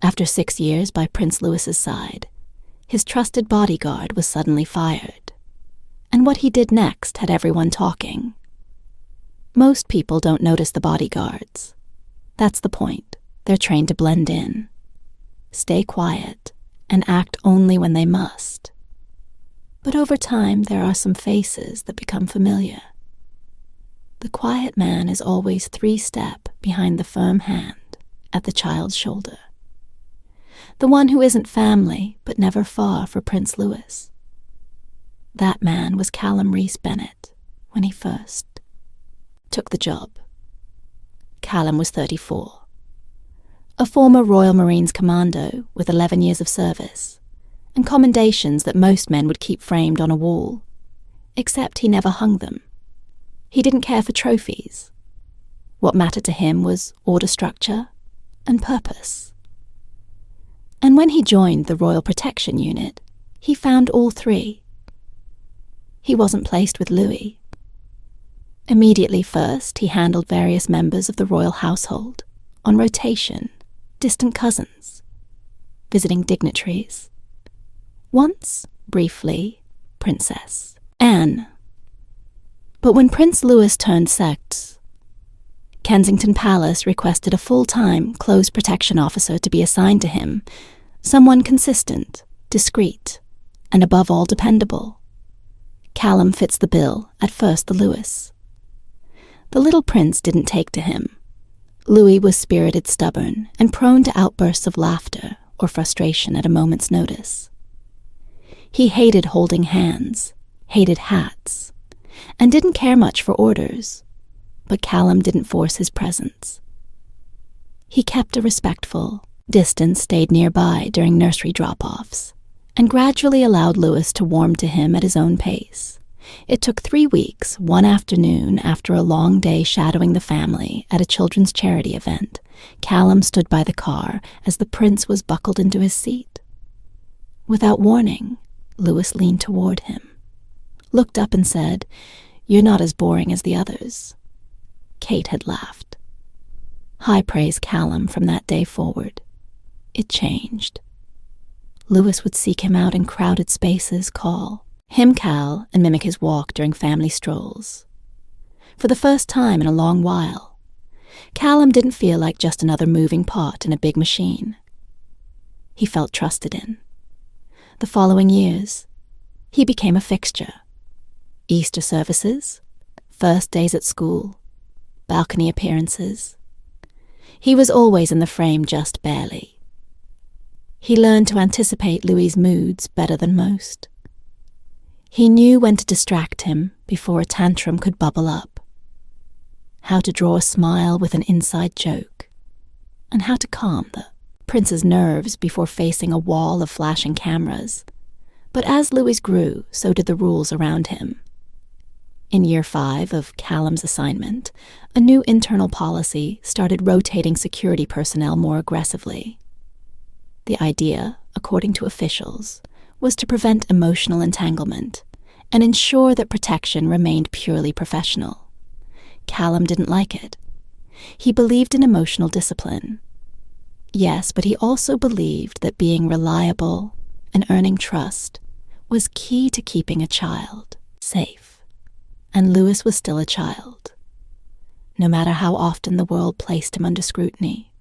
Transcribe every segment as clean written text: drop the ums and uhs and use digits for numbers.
After 6 years by Prince Louis's side, his trusted bodyguard was suddenly fired. And what he did next had everyone talking. Most people don't notice the bodyguards. That's the point. They're trained to blend in, stay quiet, and act only when they must. But over time, there are some faces that become familiar. The quiet man is always 3 steps behind the firm hand at the child's shoulder. The one who isn't family, but never far for Prince Louis. That man was Calum Reece Bennett when he first took the job. Calum was 34. A former Royal Marines commando with 11 years of service, and commendations that most men would keep framed on a wall, except he never hung them. He didn't care for trophies. What mattered to him was order structure and purpose. And when he joined the Royal Protection Unit, he found all 3. He wasn't placed with Louis. Immediately first, he handled various members of the royal household, on rotation, distant cousins, visiting dignitaries. Once, briefly, Princess Anne. But when Prince Louis turned sects, Kensington Palace requested a full-time close protection officer to be assigned to him, someone consistent, discreet, and above all dependable. Calum fits the bill, at first the Louis. The little prince didn't take to him. Louis was spirited, stubborn, and prone to outbursts of laughter or frustration at a moment's notice. He hated holding hands, hated hats, and didn't care much for orders, but Calum didn't force his presence. He kept a respectful distance, stayed nearby during nursery drop-offs, and gradually allowed Louis to warm to him at his own pace. It took 3 weeks, one afternoon after a long day shadowing the family at a children's charity event. Calum stood by the car as the prince was buckled into his seat. Without warning, Louis leaned toward him, looked up and said, "You're not as boring as the others." Kate had laughed. High praise Calum from that day forward. It changed. Louis would seek him out in crowded spaces, call him Cal, and mimic his walk during family strolls. For the first time in a long while, Calum didn't feel like just another moving part in a big machine. He felt trusted in. The following years, he became a fixture. Easter services, first days at school, balcony appearances. He was always in the frame, just barely. He learned to anticipate Louis's moods better than most. He knew when to distract him before a tantrum could bubble up, how to draw a smile with an inside joke, and how to calm the prince's nerves before facing a wall of flashing cameras. But as Louis grew, so did the rules around him. In year 5 of Calum's assignment, a new internal policy started rotating security personnel more aggressively. The idea, according to officials, was to prevent emotional entanglement and ensure that protection remained purely professional. Calum didn't like it. He believed in emotional discipline. Yes, but he also believed that being reliable and earning trust was key to keeping a child safe. And Louis was still a child, no matter how often the world placed him under scrutiny.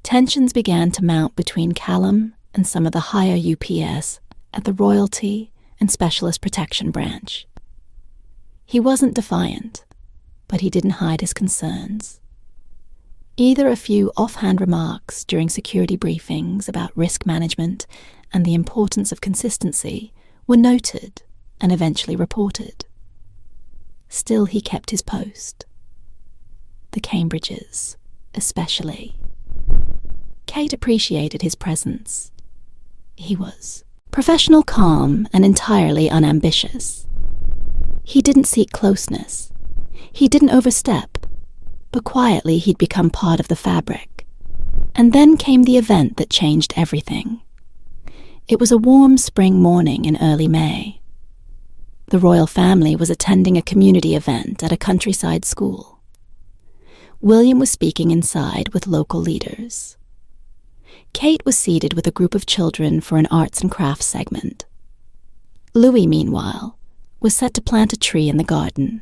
Tensions began to mount between Calum and some of the higher UPS at the Royalty and Specialist Protection Branch. He wasn't defiant, but he didn't hide his concerns. Either a few offhand remarks during security briefings about risk management and the importance of consistency were noted and eventually reported. Still, he kept his post. The Cambridges, especially. Kate appreciated his presence. He was professional, calm, and entirely unambitious. He didn't seek closeness. He didn't overstep, but quietly he'd become part of the fabric. And then came the event that changed everything. It was a warm spring morning in early May. The royal family was attending a community event at a countryside school. William was speaking inside with local leaders. Kate was seated with a group of children for an arts and crafts segment. Louis, meanwhile, was set to plant a tree in the garden.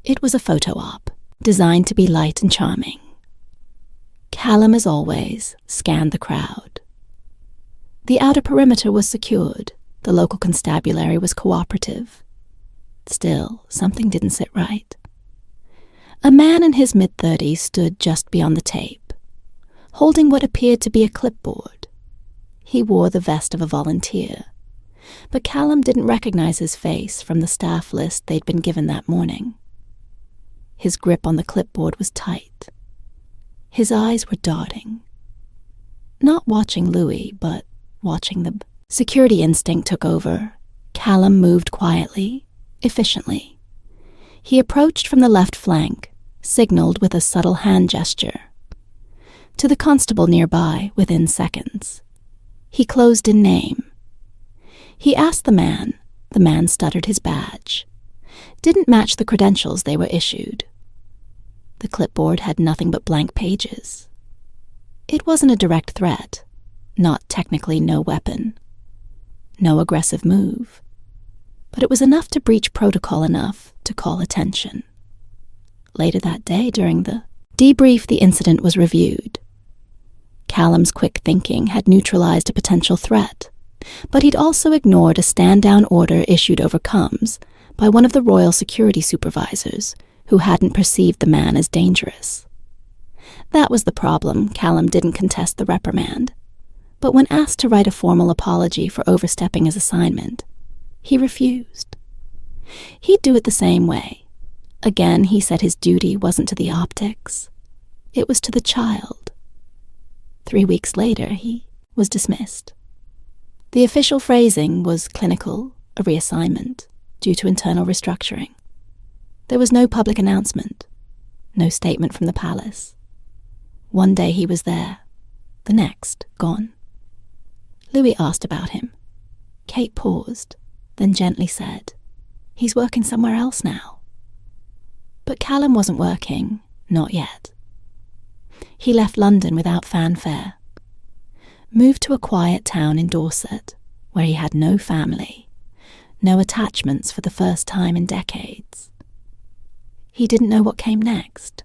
It was a photo op, designed to be light and charming. Calum, as always, scanned the crowd. The outer perimeter was secured. The local constabulary was cooperative. Still, something didn't sit right. A man in his mid-30s stood just beyond the tape, holding what appeared to be a clipboard. He wore the vest of a volunteer, but Calum didn't recognize his face from the staff list they'd been given that morning. His grip on the clipboard was tight. His eyes were darting. Not watching Louis, but watching them. Security instinct took over. Calum moved quietly, efficiently. He approached from the left flank, signaled with a subtle hand gesture. To the constable nearby, within seconds. He closed in name. He asked the man stuttered his badge. Didn't match the credentials they were issued. The clipboard had nothing but blank pages. It wasn't a direct threat, not technically no weapon, no aggressive move, but it was enough to breach protocol enough to call attention. Later that day, during the debrief, the incident was reviewed. Calum's quick thinking had neutralized a potential threat, but he'd also ignored a stand-down order issued over comms by one of the royal security supervisors who hadn't perceived the man as dangerous. That was the problem. Calum didn't contest the reprimand, but when asked to write a formal apology for overstepping his assignment, he refused. He'd do it the same way. Again, he said his duty wasn't to the optics. It was to the child. 3 weeks later, he was dismissed. The official phrasing was clinical, a reassignment, due to internal restructuring. There was no public announcement, no statement from the palace. One day he was there, the next gone. Louis asked about him. Kate paused, then gently said, "He's working somewhere else now." But Calum wasn't working, not yet. He left London without fanfare, moved to a quiet town in Dorset, where he had no family, no attachments for the first time in decades. He didn't know what came next.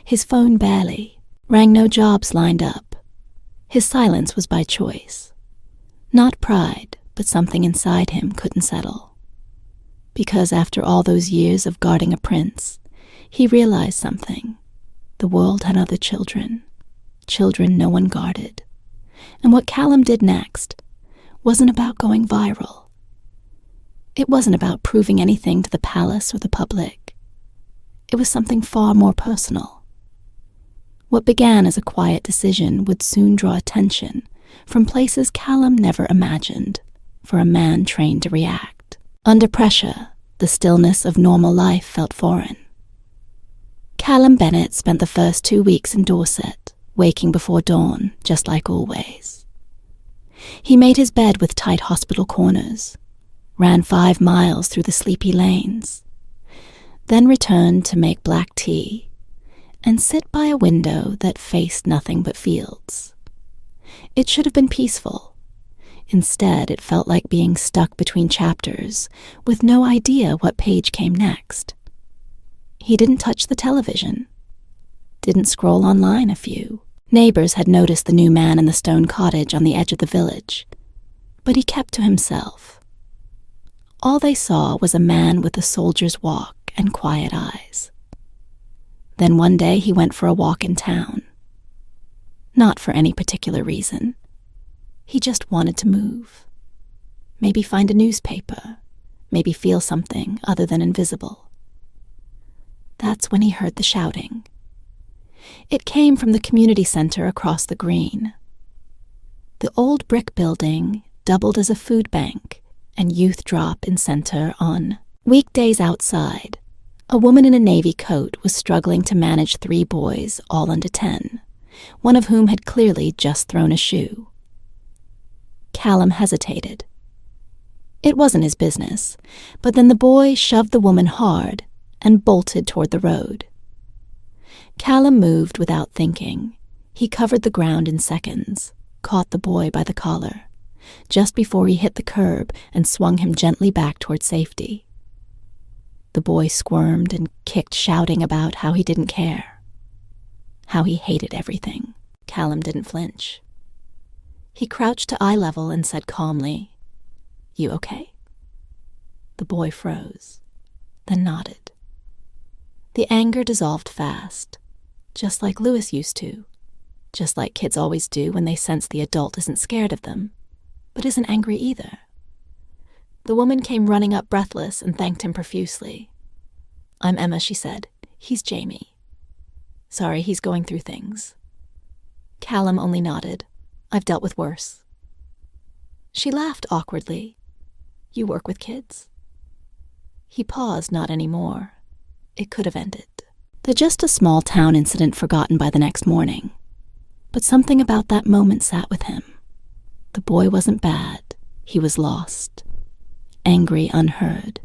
His phone barely rang, no jobs lined up. His silence was by choice. Not pride, but something inside him couldn't settle. Because after all those years of guarding a prince, he realized something. The world had other children no one guarded. And what Calum did next wasn't about going viral. It wasn't about proving anything to the palace or the public. It was something far more personal. What began as a quiet decision would soon draw attention from places Calum never imagined for a man trained to react. Under pressure, the stillness of normal life felt foreign. Calum Bennett spent the first 2 weeks in Dorset, waking before dawn, just like always. He made his bed with tight hospital corners, ran 5 miles through the sleepy lanes, then returned to make black tea and sit by a window that faced nothing but fields. It should have been peaceful. Instead, it felt like being stuck between chapters with no idea what page came next. He didn't touch the television, didn't scroll online a few. Neighbors had noticed the new man in the stone cottage on the edge of the village, but he kept to himself. All they saw was a man with a soldier's walk and quiet eyes. Then one day he went for a walk in town. Not for any particular reason. He just wanted to move. Maybe find a newspaper, maybe feel something other than invisible. That's when he heard the shouting. It came from the community center across the green. The old brick building doubled as a food bank and youth drop-in center on weekdays. Outside, a woman in a navy coat was struggling to manage 3 boys, all under 10, one of whom had clearly just thrown a shoe. Calum hesitated. It wasn't his business, but then the boy shoved the woman hard and bolted toward the road. Calum moved without thinking. He covered the ground in seconds, caught the boy by the collar, just before he hit the curb and swung him gently back toward safety. The boy squirmed and kicked, shouting about how he didn't care, how he hated everything. Calum didn't flinch. He crouched to eye level and said calmly, "You okay?" The boy froze, then nodded. The anger dissolved fast, just like Lewis used to, just like kids always do when they sense the adult isn't scared of them, but isn't angry either. The woman came running up breathless and thanked him profusely. "I'm Emma," she said. "He's Jamie. Sorry, he's going through things." Calum only nodded. "I've dealt with worse." She laughed awkwardly. "You work with kids?" He paused. Not anymore. It could have ended. They're just a small town incident forgotten by the next morning. But something about that moment sat with him. The boy wasn't bad. He was lost. Angry, unheard.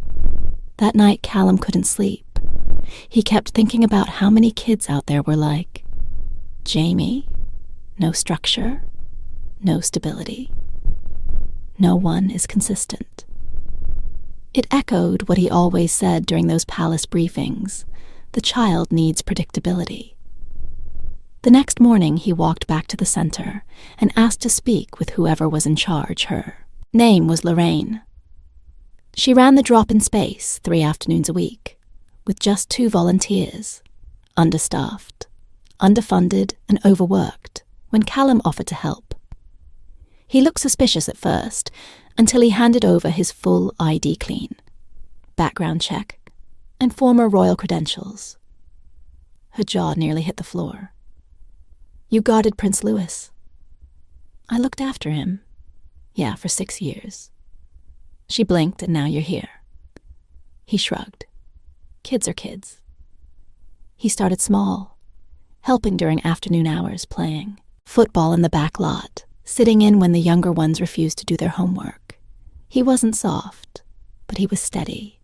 That night, Calum couldn't sleep. He kept thinking about how many kids out there were like Jamie. No structure. No stability. No one is consistent. It echoed what he always said during those palace briefings. The child needs predictability. The next morning, he walked back to the center and asked to speak with whoever was in charge. Her name was Lorraine. She ran the drop-in space 3 afternoons a week, with just 2 volunteers, understaffed, underfunded, and overworked, when Calum offered to help. He looked suspicious at first, until he handed over his full ID clean, background check, and former royal credentials. Her jaw nearly hit the floor. "You guarded Prince Louis." "I looked after him. Yeah, for 6 years. She blinked, and now you're here." He shrugged. Kids are kids. He started small, helping during afternoon hours, playing football in the back lot, sitting in when the younger ones refused to do their homework. He wasn't soft, but he was steady,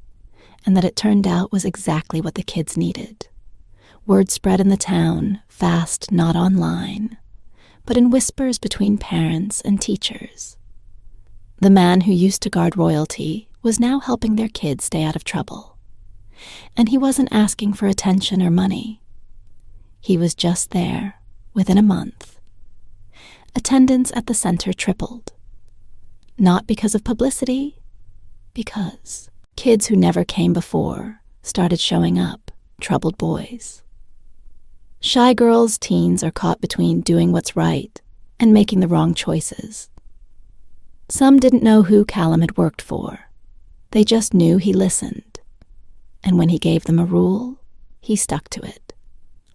and that it turned out was exactly what the kids needed. Word spread in the town, fast, not online, but in whispers between parents and teachers. The man who used to guard royalty was now helping their kids stay out of trouble. And he wasn't asking for attention or money. He was just there, within a month. Attendance at the center tripled. Not because of publicity, because kids who never came before started showing up, troubled boys. Shy girls, teens are caught between doing what's right and making the wrong choices. Some didn't know who Calum had worked for. They just knew he listened. And when he gave them a rule, he stuck to it.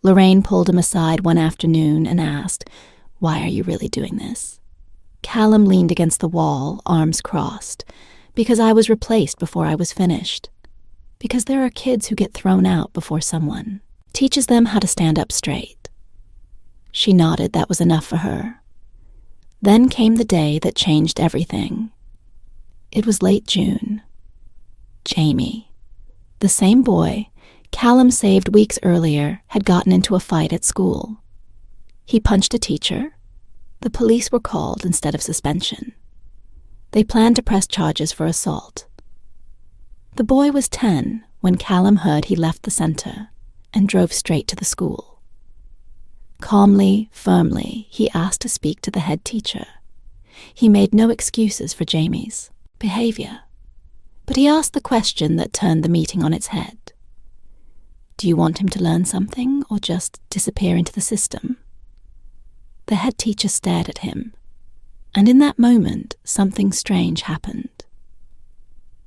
Lorraine pulled him aside one afternoon and asked, "Why are you really doing this?" Calum leaned against the wall, arms crossed. "Because I was replaced before I was finished. Because there are kids who get thrown out before someone teaches them how to stand up straight." She nodded. That was enough for her. Then came the day that changed everything. It was late June. Jamie, the same boy Calum saved weeks earlier, had gotten into a fight at school. He punched a teacher. The police were called instead of suspension. They planned to press charges for assault. The boy was 10 when Calum heard he left the center and drove straight to the school. Calmly, firmly, he asked to speak to the head teacher. He made no excuses for Jamie's behavior, but he asked the question that turned the meeting on its head. Do you want him to learn something or just disappear into the system? The head teacher stared at him, and in that moment, something strange happened.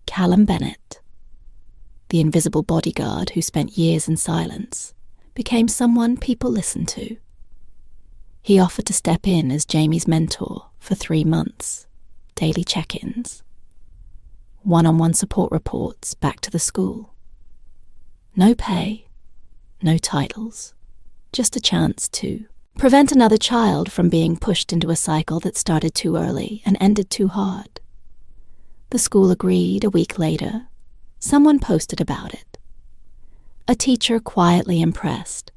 Calum Bennett, the invisible bodyguard who spent years in silence, became someone people listened to. He offered to step in as Jamie's mentor for 3 months, daily check-ins, one-on-one support reports back to the school. No pay, no titles, just a chance to prevent another child from being pushed into a cycle that started too early and ended too hard. The school agreed. A week later, someone posted about it. A teacher quietly impressed,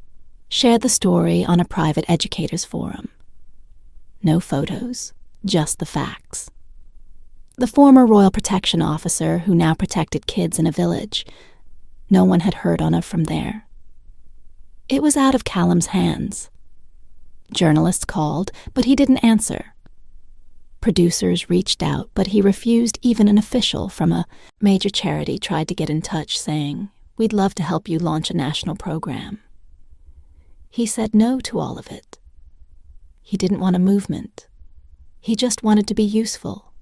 shared the story on a private educators forum. No photos, just the facts. The former Royal Protection Officer who now protected kids in a village, no one had heard on of from there. It was out of Calum's hands. Journalists called, but he didn't answer. Producers reached out, but he refused. Even an official from a major charity tried to get in touch, saying, "We'd love to help you launch a national program." He said no to all of it. He didn't want a movement. He just wanted to be useful.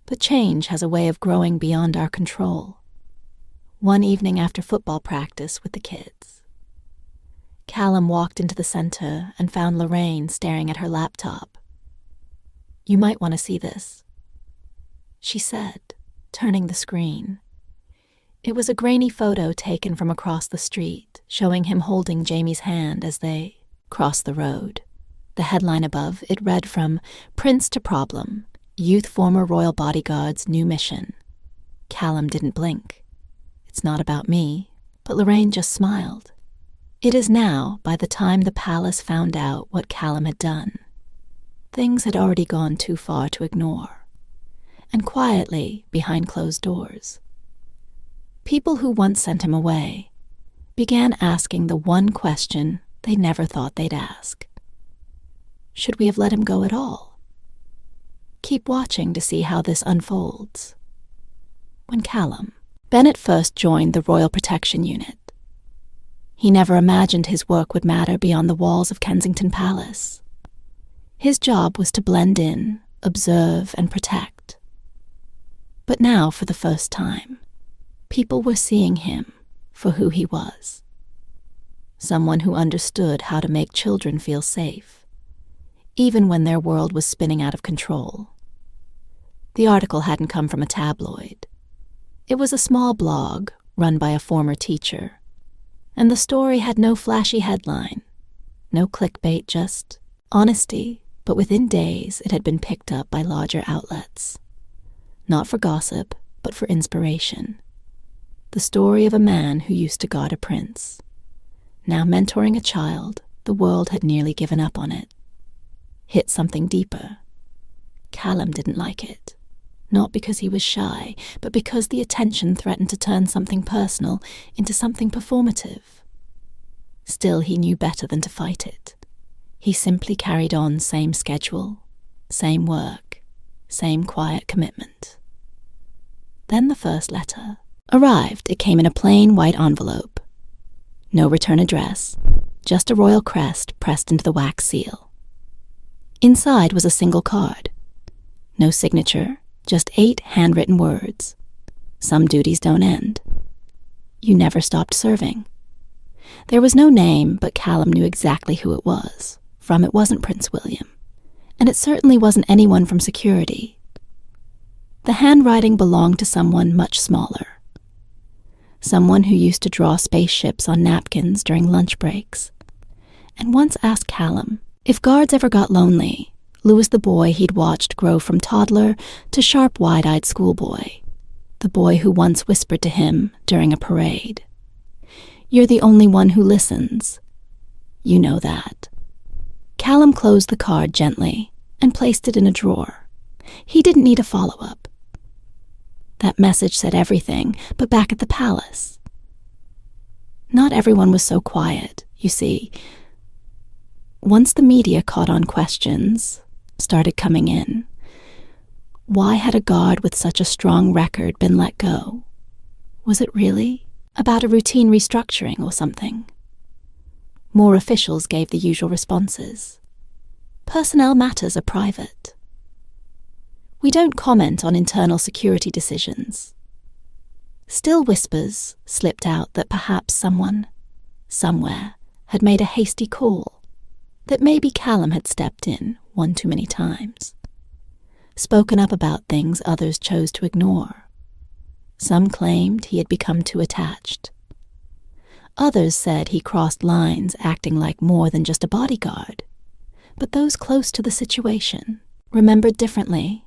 But change has a way of growing beyond our control. One evening after football practice with the kids, Calum walked into the center and found Lorraine staring at her laptop. "You might want to see this," she said, turning the screen. It was a grainy photo taken from across the street, showing him holding Jamie's hand as they crossed the road. The headline above, it read, "From Prince to Problem, Youth Former Royal Bodyguard's New Mission." Calum didn't blink. "It's not about me," but Lorraine just smiled. It is now, by the time the palace found out what Calum had done. Things had already gone too far to ignore. And quietly, behind closed doors, people who once sent him away began asking the one question they never thought they'd ask. Should we have let him go at all? Keep watching to see how this unfolds. When Calum Bennett first joined the Royal Protection Unit, he never imagined his work would matter beyond the walls of Kensington Palace. His job was to blend in, observe, and protect. But now, for the first time, people were seeing him for who he was. Someone who understood how to make children feel safe, even when their world was spinning out of control. The article hadn't come from a tabloid. It was a small blog run by a former teacher, and the story had no flashy headline, no clickbait, just honesty. But within days, it had been picked up by larger outlets. Not for gossip, but for inspiration. The story of a man who used to guard a prince. Now mentoring a child, the world had nearly given up on it. Hit something deeper. Calum didn't like it. Not because he was shy, but because the attention threatened to turn something personal into something performative. Still, he knew better than to fight it. He simply carried on same schedule, same work, same quiet commitment. Then the first letter arrived. It came in a plain white envelope. No return address, just a royal crest pressed into the wax seal. Inside was a single card. No signature, just 8 handwritten words. Some duties don't end. You never stopped serving. There was no name, but Calum knew exactly who it was. From it wasn't Prince William, and it certainly wasn't anyone from security. The handwriting belonged to someone much smaller. Someone who used to draw spaceships on napkins during lunch breaks, and once asked Calum if guards ever got lonely. Lou was the boy he'd watched grow from toddler to sharp, wide-eyed schoolboy, the boy who once whispered to him during a parade, "You're the only one who listens. You know that." Calum closed the card gently and placed it in a drawer. He didn't need a follow-up. That message said everything, but back at the palace. Not everyone was so quiet, you see. Once the media caught on, questions started coming in. Why had a guard with such a strong record been let go? Was it really about a routine restructuring or something? More officials gave the usual responses. Personnel matters are private. We don't comment on internal security decisions. Still whispers slipped out that perhaps someone, somewhere, had made a hasty call, that maybe Calum had stepped in one too many times, spoken up about things others chose to ignore. Some claimed he had become too attached. Others said he crossed lines, acting like more than just a bodyguard. But those close to the situation remembered differently.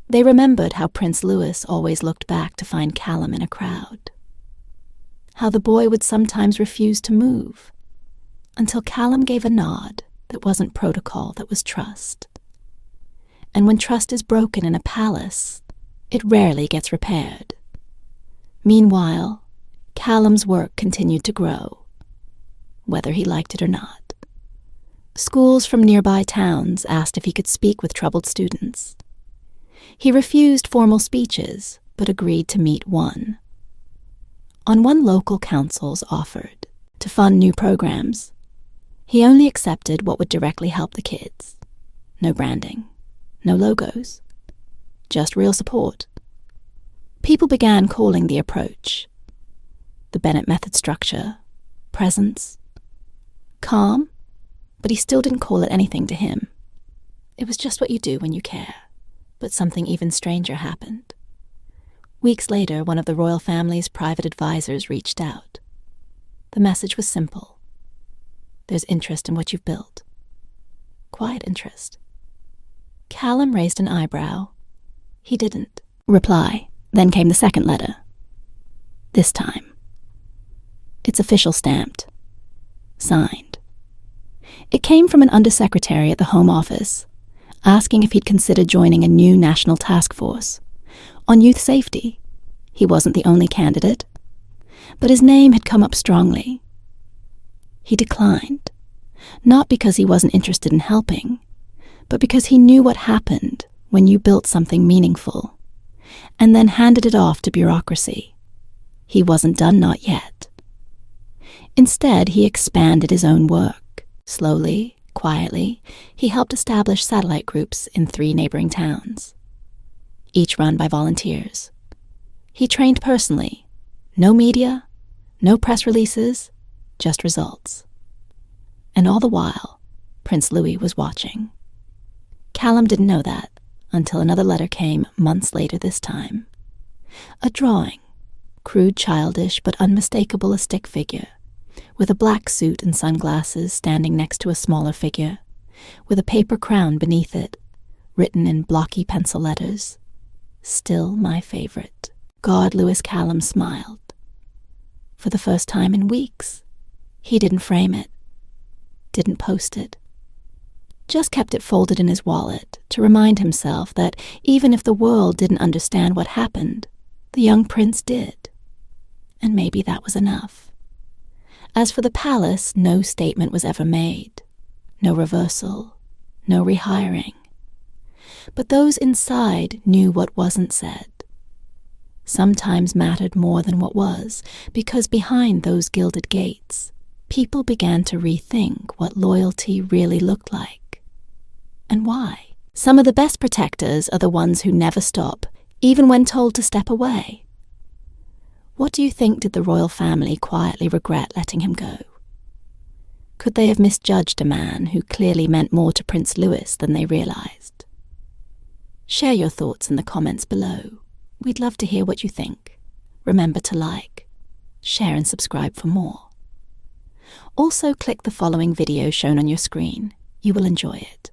They remembered how Prince Louis always looked back to find Calum in a crowd. How the boy would sometimes refuse to move, until Calum gave a nod that wasn't protocol, that was trust. And when trust is broken in a palace, it rarely gets repaired. Meanwhile, Calum's work continued to grow, whether he liked it or not. Schools from nearby towns asked if he could speak with troubled students. He refused formal speeches, but agreed to meet one. On one local council's offered to fund new programs, he only accepted what would directly help the kids. No branding, no logos, just real support. People began calling the approach, the Bennett method structure, presence, calm, but he still didn't call it anything to him. It was just what you do when you care. But something even stranger happened. Weeks later, one of the royal family's private advisors reached out. The message was simple. There's interest in what you've built. Quiet interest. Calum raised an eyebrow. He didn't reply. Then came the second letter. This time, it's official stamped. Signed. It came from an undersecretary at the Home Office, asking if he'd consider joining a new national task force. On youth safety, he wasn't the only candidate, but his name had come up strongly. He declined, not because he wasn't interested in helping, but because he knew what happened when you built something meaningful, and then handed it off to bureaucracy. He wasn't done, not yet. Instead, he expanded his own work. Slowly, quietly, he helped establish satellite groups in 3 neighboring towns, each run by volunteers. He trained personally. No media, no press releases, just results. And all the while, Prince Louis was watching. Calum didn't know that until another letter came months later this time. A drawing, crude, childish, but unmistakable, a stick figure, with a black suit and sunglasses standing next to a smaller figure, with a paper crown beneath it, written in blocky pencil letters. Still my favorite. God, Lewis Calum smiled. For the first time in weeks, he didn't frame it, didn't post it. Just kept it folded in his wallet to remind himself that even if the world didn't understand what happened, the young prince did. And maybe that was enough. As for the palace, no statement was ever made, no reversal, no rehiring. But those inside knew what wasn't said. Sometimes mattered more than what was, because behind those gilded gates, people began to rethink what loyalty really looked like. And why? Some of the best protectors are the ones who never stop, even when told to step away. What do you think did the royal family quietly regret letting him go? Could they have misjudged a man who clearly meant more to Prince Louis than they realized? Share your thoughts in the comments below. We'd love to hear what you think. Remember to like, share and subscribe for more. Also click the following video shown on your screen. You will enjoy it.